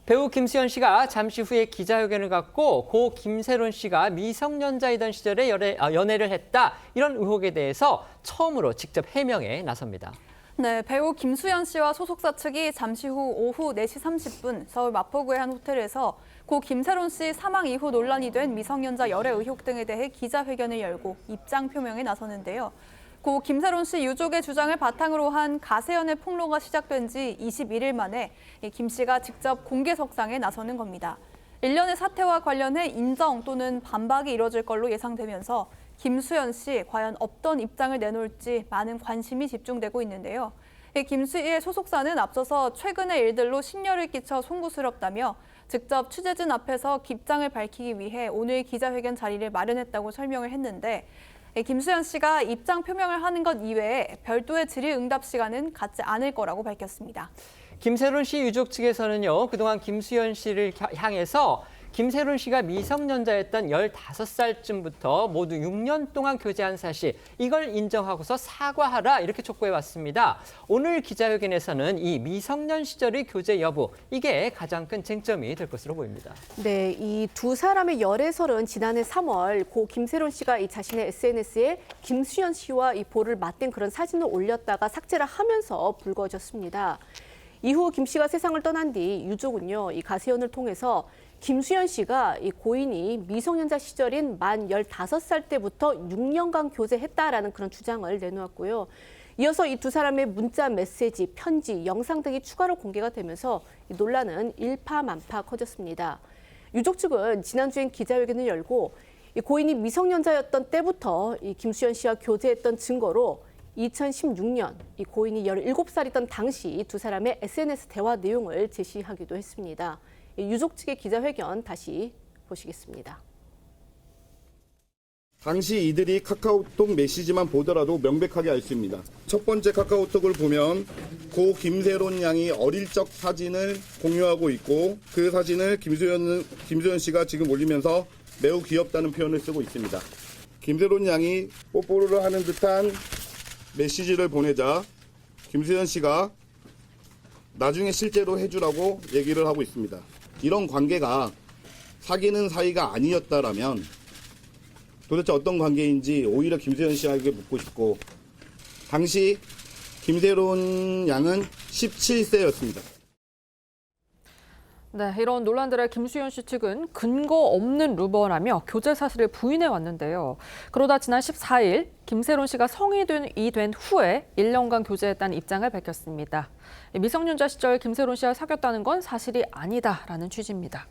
배우 김수현 씨가 잠시 후에 기자회견을 갖고 고 김세론 씨가 미성년자이던 시절에 연애를 했다, 이런 의혹에 대해서 처음으로 직접 해명에 나섭니다. 네, 배우 김수현 씨와 소속사 측이 잠시 후 오후 4시 30분 서울 마포구의 한 호텔에서 고 김세론 씨 사망 이후 논란이 된 미성년자 열애 의혹 등에 대해 기자회견을 열고 입장 표명에 나서는데요. 고 김세론 씨 유족의 주장을 바탕으로 한 가세연의 폭로가 시작된 지 21일 만에 김 씨가 직접 공개석상에 나서는 겁니다. 일련의 사태와 관련해 인정 또는 반박이 이뤄질 걸로 예상되면서 김수현 씨 과연 어떤 입장을 내놓을지 많은 관심이 집중되고 있는데요. 김 씨의 소속사는 앞서서 최근의 일들로 심려를 끼쳐 송구스럽다며 직접 취재진 앞에서 입장을 밝히기 위해 오늘 기자회견 자리를 마련했다고 설명을 했는데, 김수현 씨가 입장 표명을 하는 것 이외에 별도의 질의응답 시간은 갖지 않을 거라고 밝혔습니다. 김세론 씨 유족 측에서는요, 그동안 김수현 씨를 향해서 김세론 씨가 미성년자였던 15살쯤부터 모두 6년 동안 교제한 사실, 이걸 인정하고서 사과하라, 이렇게 촉구해왔습니다. 오늘 기자회견에서는 이 미성년 시절의 교제 여부, 이게 가장 큰 쟁점이 될 것으로 보입니다. 네, 이 두 사람의 열애설은 지난해 3월 고 김세론 씨가 이 자신의 SNS에 김수현 씨와 이 볼을 맞댄 그런 사진을 올렸다가 삭제를 하면서 불거졌습니다. 이후 김 씨가 세상을 떠난 뒤 유족은요, 이 가세연을 통해서 김수현 씨가 이 고인이 미성년자 시절인 만 15살 때부터 6년간 교제했다라는 그런 주장을 내놓았고요. 이어서 이 두 사람의 문자 메시지, 편지, 영상 등이 추가로 공개가 되면서 이 논란은 일파만파 커졌습니다. 유족 측은 지난주엔 기자회견을 열고 이 고인이 미성년자였던 때부터 이 김수현 씨와 교제했던 증거로 2016년 이 고인이 17살이던 당시 이 두 사람의 SNS 대화 내용을 제시하기도 했습니다. 유족 측의 기자회견 다시 보시겠습니다. 당시 이들이 카카오톡 메시지만 보더라도 명백하게 알 수 있습니다. 첫 번째 카카오톡을 보면 고 김세론 양이 어릴 적 사진을 공유하고 있고, 그 사진을 김수현 씨가 지금 올리면서 매우 귀엽다는 표현을 쓰고 있습니다. 김세론 양이 뽀뽀를 하는 듯한 메시지를 보내자 김수현 씨가 나중에 실제로 해주라고 얘기를 하고 있습니다. 이런 관계가 사귀는 사이가 아니었다라면 도대체 어떤 관계인지 오히려 김수현 씨에게 묻고 싶고, 당시 김세론 양은 17세였습니다. 네, 이런 논란들에 김수현 씨 측은 근거 없는 루머라며 교제 사실을 부인해 왔는데요. 그러다 지난 14일 김세론 씨가 성인이 된 후에 1년간 교제했다는 입장을 밝혔습니다. 미성년자 시절 김세론 씨와 사귀었다는 건 사실이 아니다라는 취지입니다.